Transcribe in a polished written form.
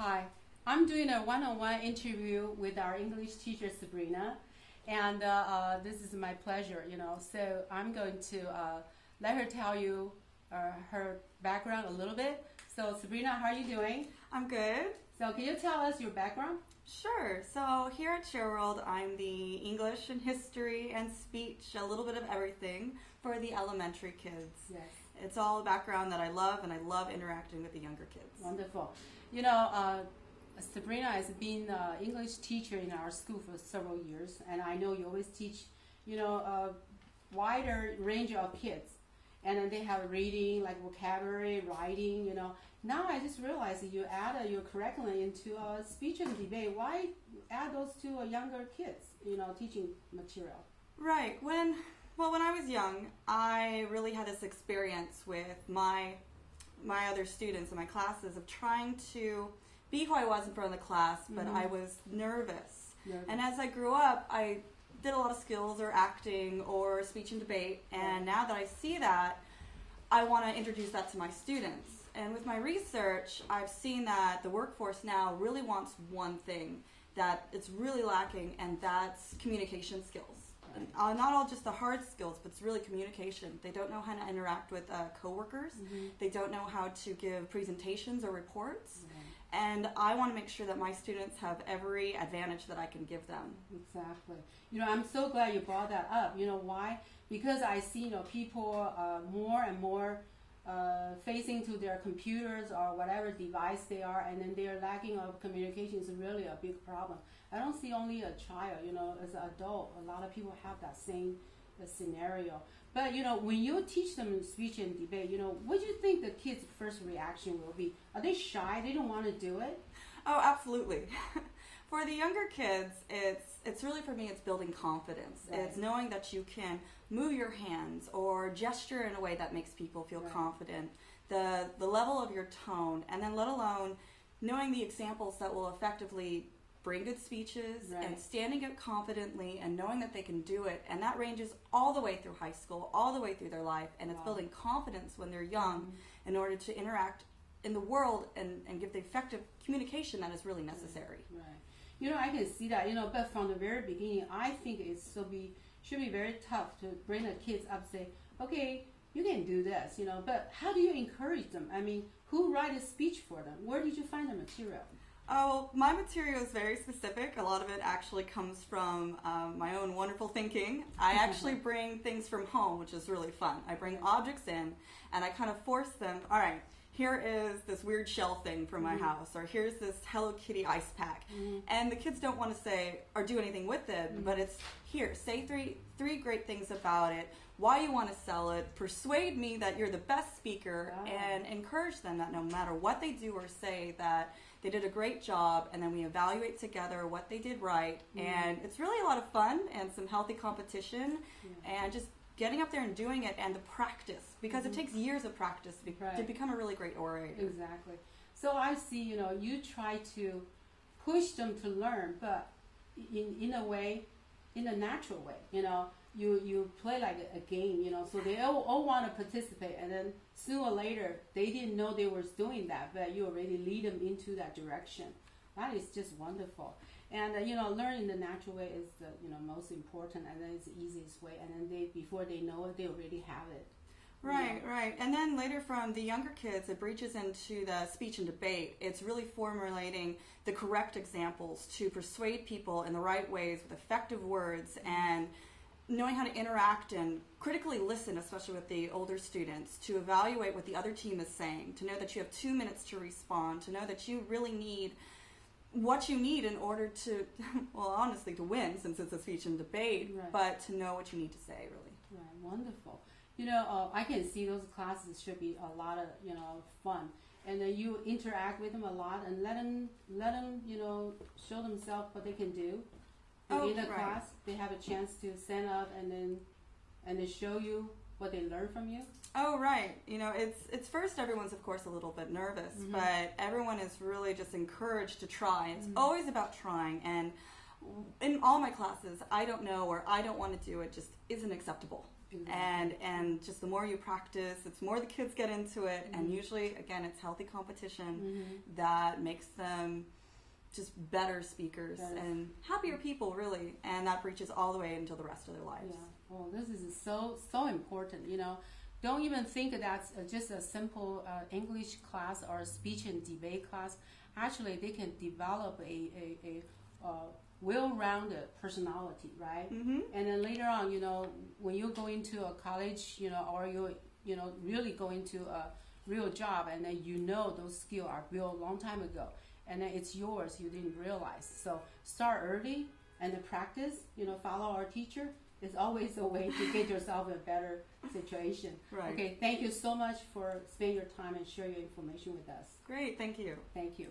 Hi, I'm doing a one-on-one interview with our English teacher Sabrina, and this is my pleasure, So I'm going to let her tell you her background a little bit. So Sabrina, how are you doing? I'm good. So can you tell us your background? Sure. So here at ShareWorld, I'm the English and history and speech, a little bit of everything for the elementary kids. Yes. It's all a background that I love, and I love interacting with the younger kids. Wonderful. Sabrina has been an English teacher in our school for several years, and I know you always teach, a wider range of kids. And then they have reading, like vocabulary, writing, Now I just realized that you added your curriculum into speech and debate. Why add those to younger kids, teaching material? Right. When I was young, I really had this experience with my other students in my classes of trying to be who I was in front of the class, but I was nervous. And as I grew up, I did a lot of skills or acting or speech and debate, and now that I see that, I want to introduce that to my students. And with my research, I've seen that the workforce now really wants one thing that it's really lacking, and that's communication skills. Not all just the hard skills, but it's really communication. They don't know how to interact with coworkers. They don't know how to give presentations or reports. And I want to make sure that my students have every advantage that I can give them. Exactly. I'm so glad you brought that up. Why? Because I see, people more and more facing to their computers or whatever device they are, and then they're lacking of communication is really a big problem. I don't see only a child, as an adult, a lot of people have that same scenario. But, when you teach them speech and debate, what do you think the kids' first reaction will be? Are they shy? They don't want to do it? Oh, absolutely. For the younger kids, it's really, for me, it's building confidence. Right. It's knowing that you can move your hands or gesture in a way that makes people feel confident. The level of your tone, and then let alone knowing the examples that will effectively bring good speeches and standing up confidently and knowing that they can do it. And that ranges all the way through high school, all the way through their life. And it's building confidence when they're young in order to interact in the world and give the effective communication that is really necessary. Right. I can see that, but from the very beginning, I think should be very tough to bring the kids up and say, okay, you can do this, but how do you encourage them? I mean, who write a speech for them? Where did you find the material? Oh, my material is very specific. A lot of it actually comes from my own wonderful thinking. I actually bring things from home, which is really fun. I bring objects in, and I kind of force them, all right, here is this weird shell thing from my house, or here's this Hello Kitty ice pack. And the kids don't want to say or do anything with it, but it's here, say three great things about it, why you want to sell it, persuade me that you're the best speaker, and encourage them that no matter what they do or say, that they did a great job, and then we evaluate together what they did right. And it's really a lot of fun and some healthy competition, and just getting up there and doing it, and the practice, because it takes years of practice to become a really great orator. Exactly. So I see, you try to push them to learn, but in a way, in a natural way, you play like a game, so they all want to participate, and then sooner or later, they didn't know they were doing that, but you already lead them into that direction. That is just wonderful. And, learning the natural way is the, most important, and then it's the easiest way, and then before they know it, they already have it. Right. And then later from the younger kids, it breaches into the speech and debate. It's really formulating the correct examples to persuade people in the right ways with effective words, and knowing how to interact and critically listen, especially with the older students, to evaluate what the other team is saying, to know that you have 2 minutes to respond, to know that you really need what you need in order to, well, honestly, to win, since it's a speech and debate, but to know what you need to say, really. Right, wonderful. I can see those classes should be a lot of, fun. And then you interact with them a lot and let them, show themselves what they can do. In the class, they have a chance to stand up and then show you what they learned from you. Oh, right. It's first, everyone's of course a little bit nervous, but everyone is really just encouraged to try. It's always about trying, and in all my classes, I don't know or I don't want to do it just isn't acceptable. Exactly. And just the more you practice, it's more the kids get into it, and usually, again, it's healthy competition that makes them just better speakers and happier people, really, and that reaches all the way into the rest of their lives. Yeah. Well, this is so important. Don't even think that's just a simple English class or speech and debate class. Actually, they can develop a well-rounded personality, right? And then later on, when you go into a college, or you really go into a real job, and then those skills are built a long time ago, and then it's yours. You didn't realize. So start early and then practice. Follow our teacher. It's always a way to get yourself in a better situation. Right. Okay. Thank you so much for spending your time and share your information with us. Great. Thank you. Thank you.